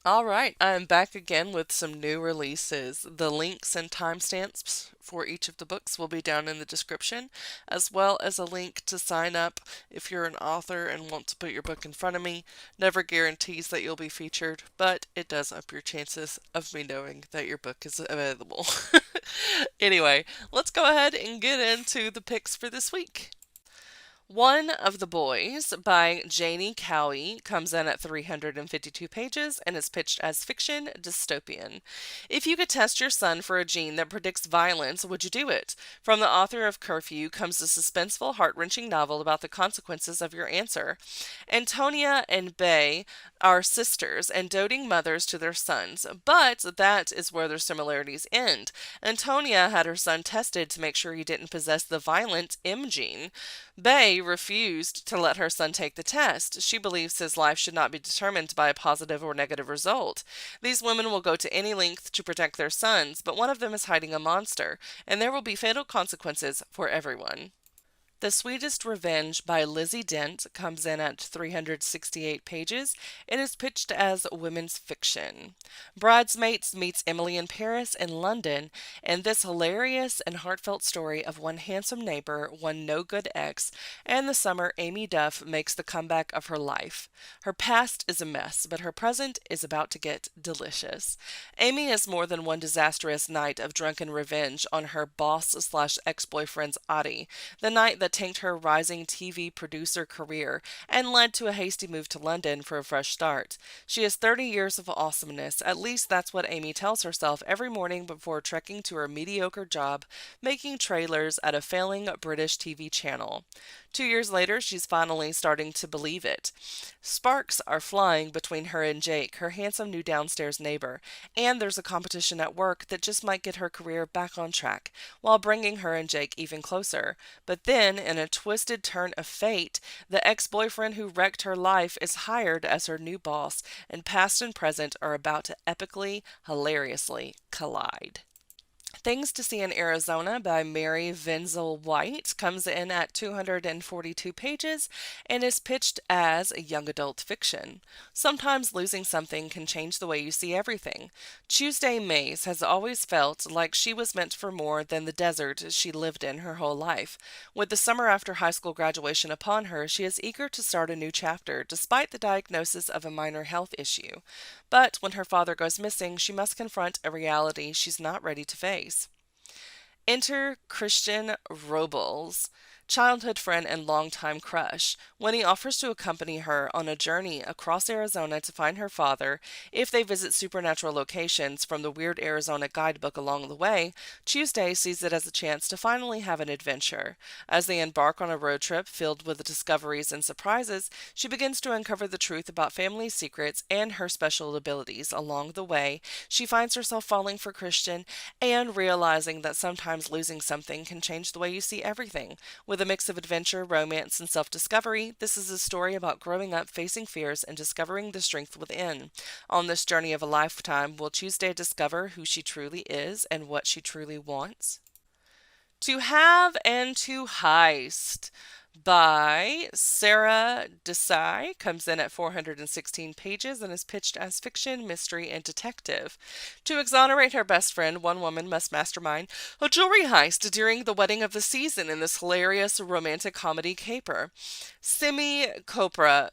All right, I'm back again with some new releases. The links and timestamps for each of the books will be down in the description, as well as a link to sign up if you're an author and want to put your book in front of me. Never guarantees that you'll be featured, but it does up your chances of me knowing that your book is available. Anyway, let's go ahead and get into the picks for this week. One of the Boys by Janie Cowie comes in at 352 pages and is pitched as fiction dystopian. If you could test your son for a gene that predicts violence, would you do it? From the author of Curfew comes a suspenseful, heart-wrenching novel about the consequences of your answer. Antonia and Bay are sisters and doting mothers to their sons, but that is where their similarities end. Antonia had her son tested to make sure he didn't possess the violent M gene. Bay refused to let her son take the test. She believes his life should not be determined by a positive or negative result. These women will go to any length to protect their sons, but one of them is hiding a monster, and there will be fatal consequences for everyone. The Sweetest Revenge by Lizzie Dent comes in at 368 pages and is pitched as women's fiction. Bridesmaids meets Emily in Paris and London, and this hilarious and heartfelt story of one handsome neighbor, one no good ex, and the summer Amy Duff makes the comeback of her life. Her past is a mess, but her present is about to get delicious. Amy is more than one disastrous night of drunken revenge on her boss slash ex boyfriend's Audie, the night that tanked her rising TV producer career and led to a hasty move to London for a fresh start. She has 30 years of awesomeness, at least that's what Amy tells herself every morning before trekking to her mediocre job making trailers at a failing British TV channel. 2 years later, she's finally starting to believe it. Sparks are flying between her and Jake, her handsome new downstairs neighbor, and there's a competition at work that just might get her career back on track, while bringing her and Jake even closer. But then, in a twisted turn of fate, the ex-boyfriend who wrecked her life is hired as her new boss, and past and present are about to epically, hilariously collide. Things to See in Arizona by Mary Venzel White comes in at 242 pages and is pitched as young adult fiction. Sometimes losing something can change the way you see everything. Tuesday Mays has always felt like she was meant for more than the desert she lived in her whole life. With the summer after high school graduation upon her, she is eager to start a new chapter despite the diagnosis of a minor health issue. But when her father goes missing, she must confront a reality she's not ready to face. Enter Christian Robles, childhood friend and longtime crush, when he offers to accompany her on a journey across Arizona to find her father. If they visit supernatural locations from the Weird Arizona guidebook along the way, Tuesday sees it as a chance to finally have an adventure. As they embark on a road trip filled with discoveries and surprises, she begins to uncover the truth about family secrets and her special abilities. Along the way, she finds herself falling for Christian and realizing that sometimes losing something can change the way you see everything. With a mix of adventure, romance, and self discovery, this is a story about growing up, facing fears, and discovering the strength within. On this journey of a lifetime, will Tuesday discover who she truly is and what she truly wants? To Have and to Heist by Sarah Desai comes in at 416 pages and is pitched as fiction, mystery, and detective. To exonerate her best friend, one woman must mastermind a jewelry heist during the wedding of the season in this hilarious romantic comedy caper. Simi Chopra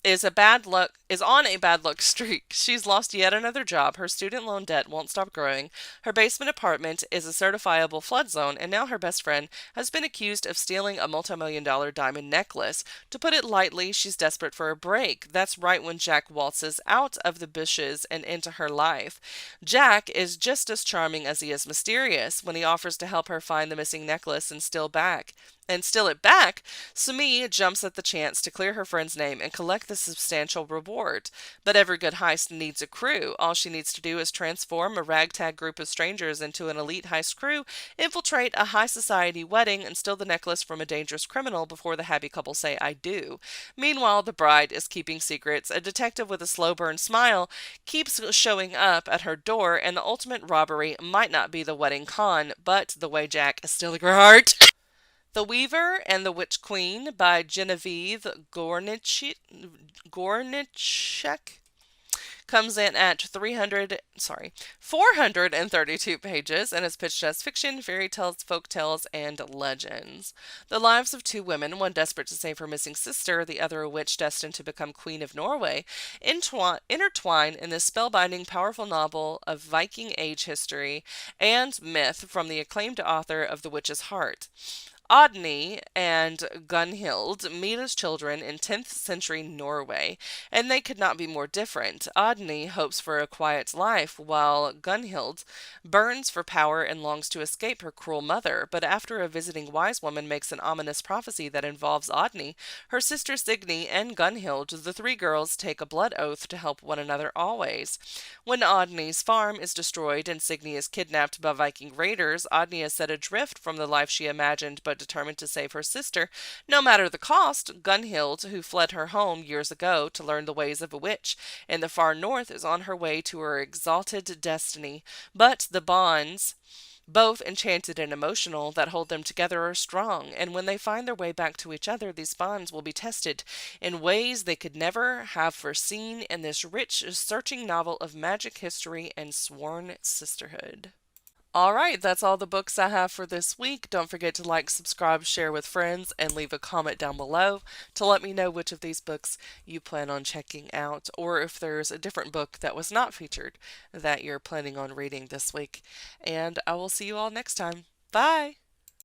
is on a bad luck streak. She's lost yet another job. Her student loan debt won't stop growing. Her basement apartment is a certifiable flood zone, and now her best friend has been accused of stealing a multi-million-dollar diamond necklace. To put it lightly, she's desperate for a break. That's right when Jack waltzes out of the bushes and into her life. Jack is just as charming as he is mysterious. When he offers to help her find the missing necklace and steal it back, Sumi jumps at the chance to clear her friend's name and collect the substantial reward. But every good heist needs a crew. All she needs to do is transform a ragtag group of strangers into an elite heist crew, infiltrate a high society wedding, and steal the necklace from a dangerous criminal before the happy couple say "I do." Meanwhile, the bride is keeping secrets. A detective with a slow burn smile keeps showing up at her door, and the ultimate robbery might not be the wedding con, but the way Jack is stealing her heart. The Weaver and the Witch Queen by Genevieve Gornichek comes in at 432 pages and is pitched as fiction, fairy tales, folk tales, and legends. The lives of two women, one desperate to save her missing sister, the other a witch destined to become Queen of Norway, intertwine in this spellbinding, powerful novel of Viking Age history and myth from the acclaimed author of The Witch's Heart. Odny and Gunhild meet as children in 10th century Norway, and they could not be more different. Odny hopes for a quiet life, while Gunhild burns for power and longs to escape her cruel mother. But after a visiting wise woman makes an ominous prophecy that involves Odny, her sister Signy, and Gunhild, the three girls take a blood oath to help one another always. When Odny's farm is destroyed and Signy is kidnapped by Viking raiders, Odny is set adrift from the life she imagined but determined to save her sister, no matter the cost. Gunhild, who fled her home years ago to learn the ways of a witch in the far north, is on her way to her exalted destiny. But the bonds, both enchanted and emotional, that hold them together are strong, and when they find their way back to each other, these bonds will be tested in ways they could never have foreseen in this rich, searching novel of magic history and sworn sisterhood. All right, that's all the books I have for this week. Don't forget to like, subscribe, share with friends, and leave a comment down below to let me know which of these books you plan on checking out, or if there's a different book that was not featured that you're planning on reading this week. And I will see you all next time. Bye!